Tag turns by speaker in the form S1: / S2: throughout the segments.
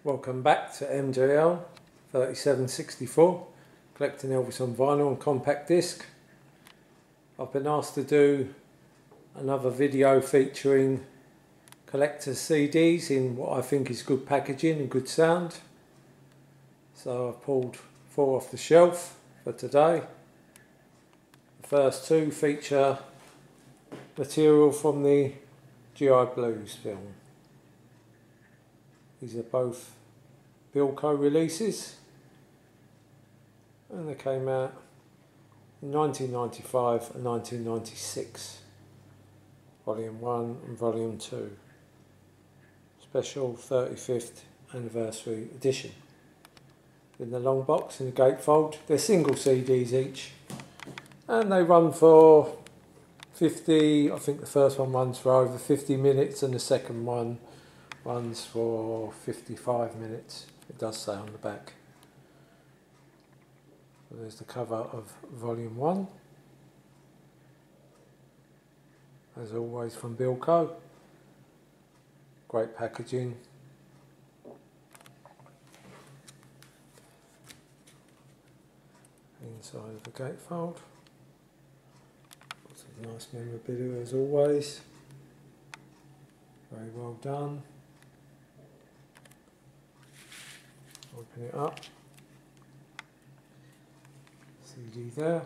S1: Welcome back to MJL 3764, collecting Elvis on vinyl and compact disc. I've been asked to do another video featuring collector's CDs in what I think is good packaging and good sound. So I've pulled 4 off the shelf for today. The first 2 feature material from the GI Blues film. These are both Bilko releases, and they came out in 1995 and 1996, Volume 1 and Volume 2, special 35th anniversary edition. In the long box in the gatefold, they're single CDs each, and they run for 50, I think the first one runs for over 50 minutes and the second one runs for 55 minutes. It does say on the back. So there's the cover of Volume 1. As always from Bilko. Great packaging. Inside of the gatefold. Lots of nice memorabilia as always. Very well done. Open it up. CD there.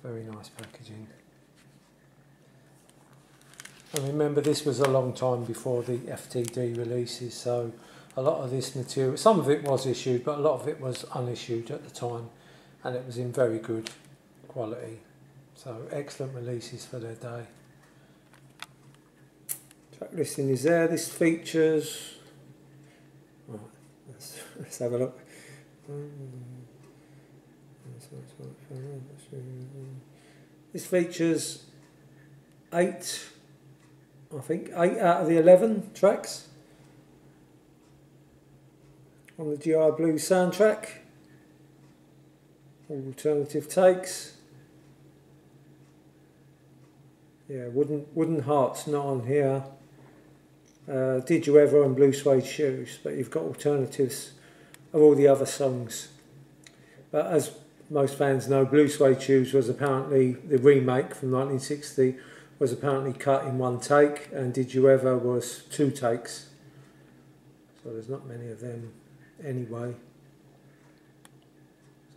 S1: Very nice packaging. And remember, this was a long time before the FTD releases, so a lot of this material, some of it was issued, but a lot of it was unissued at the time, and it was in very good quality. So excellent releases for their day. Track listing is there. This features, right, let's have a look. This features 8 out of the 11 tracks on the GI Blues soundtrack. All alternative takes. Yeah, Wooden Heart's not on here. Did You Ever and Blue Suede Shoes, but you've got alternatives of all the other songs. But as most fans know, Blue Suede Shoes was apparently, the remake from 1960, was apparently cut in 1 take, and Did You Ever was 2 takes. So there's not many of them anyway.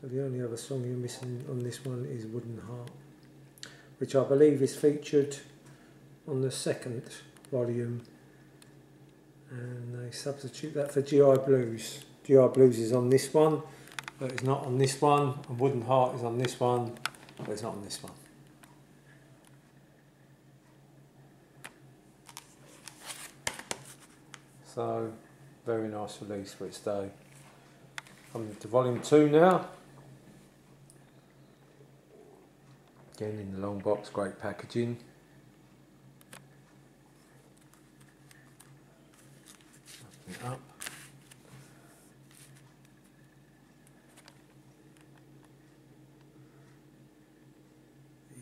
S1: So the only other song you're missing on this one is Wooden Heart, which I believe is featured on the 2nd volume, and they substitute that for GI Blues. GI Blues is on this one, but it's not on this one, and Wooden Heart is on this one, but it's not on this one. So, very nice release for its day. Coming to Volume 2 now. Again in the long box, great packaging. Open it up.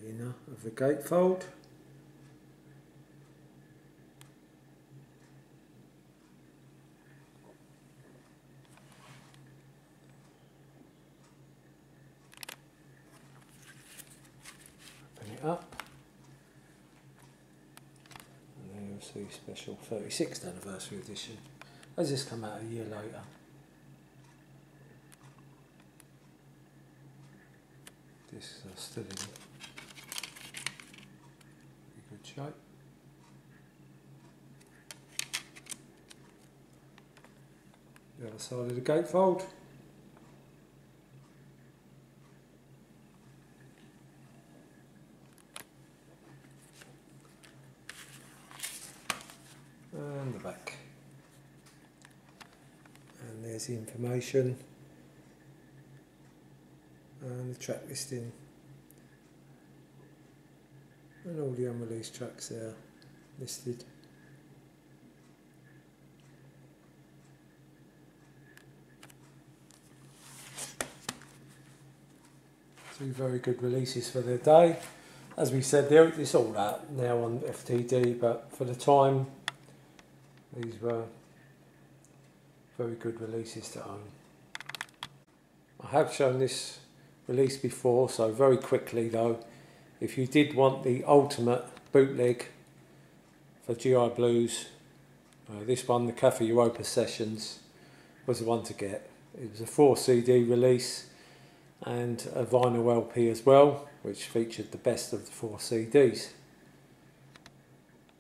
S1: The inner of the gatefold. Up, and then you'll see special 36th anniversary edition, as this come out a year later. Discs are still in good shape. The other side of the gatefold. And the back, and there's the information and the track listing and all the unreleased tracks there listed. Two very good releases for their day. As we said there, it's all out now on FTD, but for the time, these were very good releases to own. I have shown this release before, so very quickly though, if you did want the ultimate bootleg for GI Blues, this one, the Cafe Europa Sessions, was the one to get. It was a 4 CD release and a vinyl LP as well, which featured the best of the 4 CDs.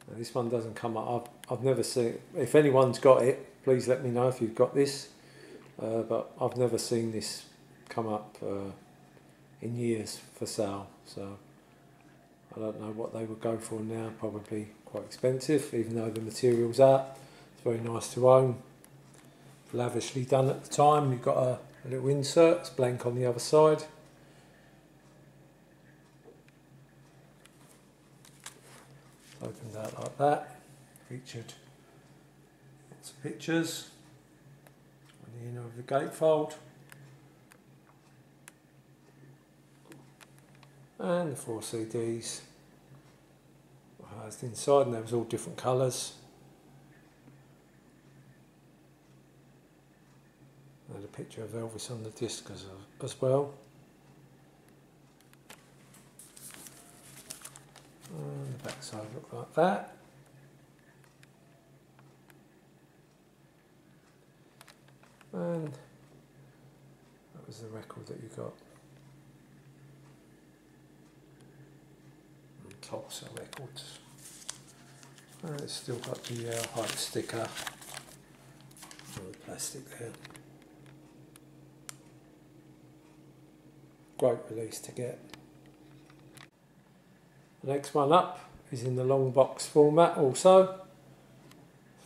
S1: Now, this one doesn't come up. I've never seen it. If anyone's got it, please let me know if you've got this. But I've never seen this come up in years for sale. So I don't know what they would go for now. Probably quite expensive, even though the material's out. It's very nice to own. Lavishly done at the time. You've got a little insert, it's blank on the other side. Opened out like that. Featured lots of pictures on the inner of the gatefold. And the 4 CDs were housed inside, and they was all different colours. And a picture of Elvis on the disc as well. And the back side looked like that. And that was the record that you got. And Tulsa Records. And it's still got the height sticker on the plastic there. Great release to get. The next one up is in the long box format also,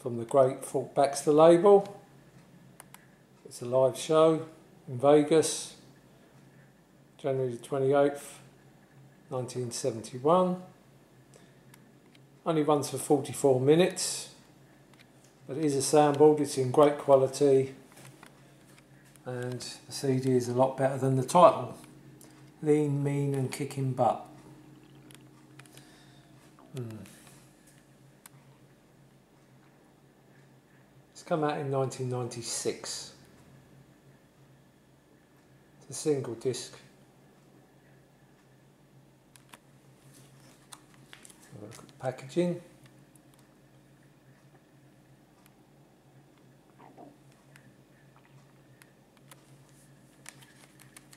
S1: from the great Fort Baxter label. It's a live show in Vegas, January the 28th, 1971. Only runs for 44 minutes, but it is a soundboard, it's in great quality, and the CD is a lot better than the title. Lean, Mean and Kicking Butt. It's come out in 1996. It's a single disc. Have a look at the packaging.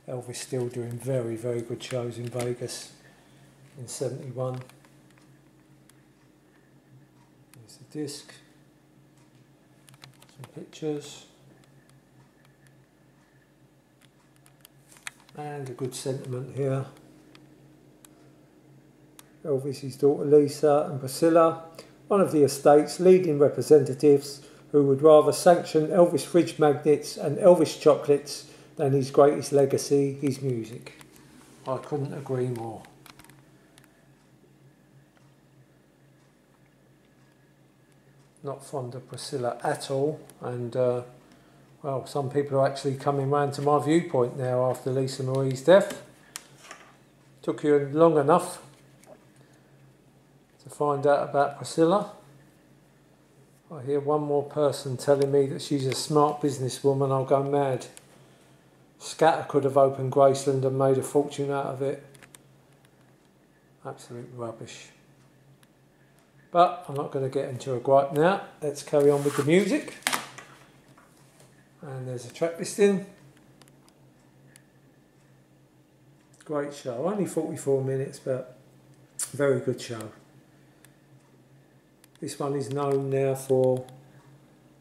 S1: Elvis still doing very, very good shows in Vegas in 71. There's the disc, some pictures, and a good sentiment here. Elvis's daughter Lisa and Priscilla, one of the estate's leading representatives who would rather sanction Elvis fridge magnets and Elvis chocolates than his greatest legacy, his music. I couldn't agree more. Not fond of Priscilla at all, and well, some people are actually coming round to my viewpoint now after Lisa Marie's death. Took you long enough to find out about Priscilla. I hear one more person telling me that she's a smart businesswoman, I'll go mad. Scatter could have opened Graceland and made a fortune out of it. Absolute rubbish. But I'm not going to get into a gripe now. Let's carry on with the music. And there's a track listing. Great show. Only 44 minutes, but very good show. This one is known now for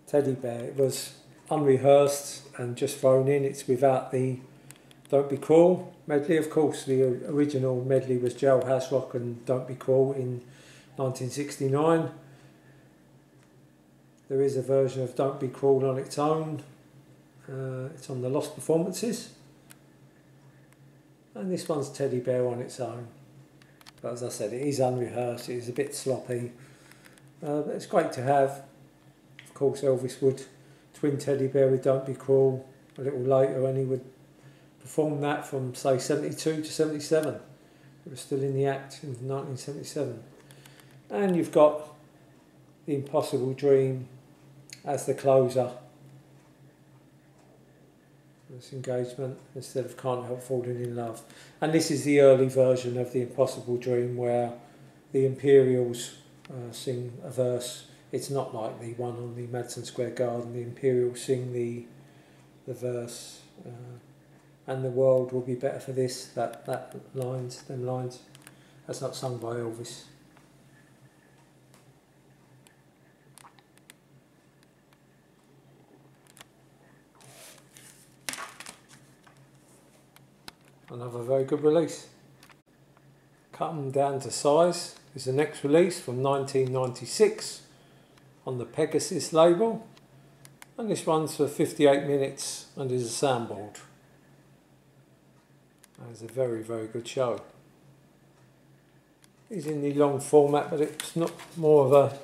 S1: Teddy Bear. It was unrehearsed and just thrown in. It's without the Don't Be Cruel medley. Of course, the original medley was Jailhouse Rock and Don't Be Cruel in 1969. There is a version of Don't Be Cruel on its own. It's on the Lost Performances. And this one's Teddy Bear on its own. But as I said, it is unrehearsed, it is a bit sloppy. But it's great to have. Of course, Elvis would twin Teddy Bear with Don't Be Cruel a little later, and he would performed that from say 72 to 77. It was still in the act in 1977. And you've got The Impossible Dream as the closer. This engagement instead of Can't Help Falling in Love. And this is the early version of The Impossible Dream where the Imperials sing a verse. It's not like the one on the Madison Square Garden. The Imperials sing the verse. And the world will be better for this. Them lines. That's not sung by Elvis. Another very good release. Cut them down to size is the next release from 1996 on the Pegasus label, and this runs for 58 minutes and is a soundboard. It's a very good show. It's in the long format, but it's not more of a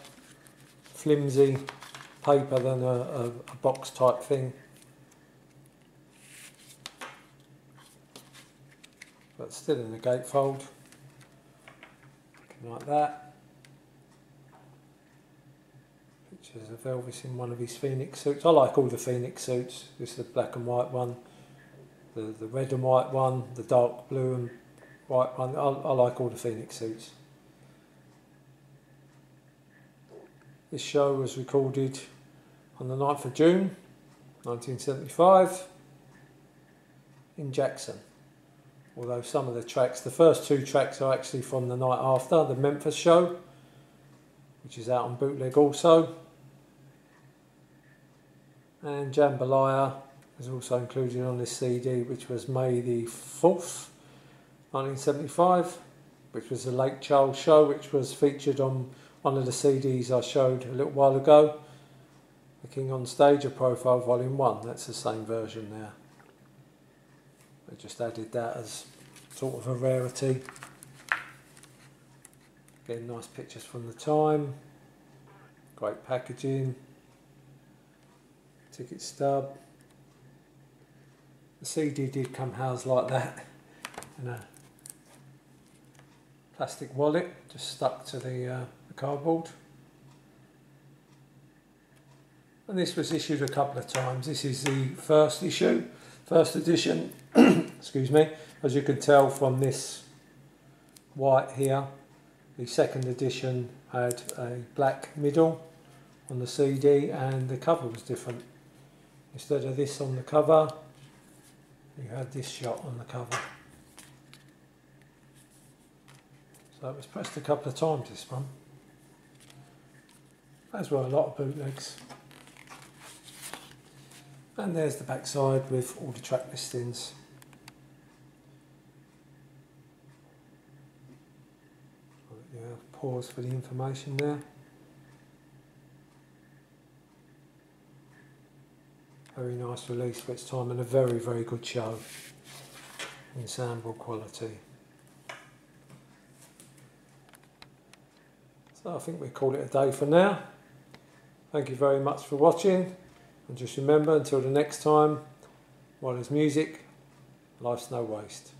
S1: flimsy paper than a box type thing. But still in the gatefold, looking like that. Pictures of Elvis in one of his Phoenix suits. I like all the Phoenix suits. This is the black and white one, the red and white one, the dark blue and white one. I like all the Phoenix suits. This show was recorded on the 9th of June 1975 in Jackson. Although some of the tracks, the first 2 tracks are actually from the night after, the Memphis show, which is out on bootleg also. And Jambalaya is also included on this CD, which was May the 4th, 1975, which was the Lake Charles show, which was featured on one of the CDs I showed a little while ago. The King on Stage, A Profile Volume 1, that's the same version there. I just added that as sort of a rarity. Again, nice pictures from the time. Great packaging. Ticket stub. The CD did come housed like that in a plastic wallet, just stuck to the cardboard. And this was issued a couple of times. This is the first edition, excuse me. As you can tell from this white here, the second edition had a black middle on the CD and the cover was different. Instead of this on the cover, you had this shot on the cover. So it was pressed a couple of times, this one. As were a lot of bootlegs. And there's the back side with all the track listings. Yeah, pause for the information there. Very nice release for its time and a very good show in soundboard quality. So I think we'll call it a day for now. Thank you very much for watching. And just remember, until the next time, while there's music, life's no waste.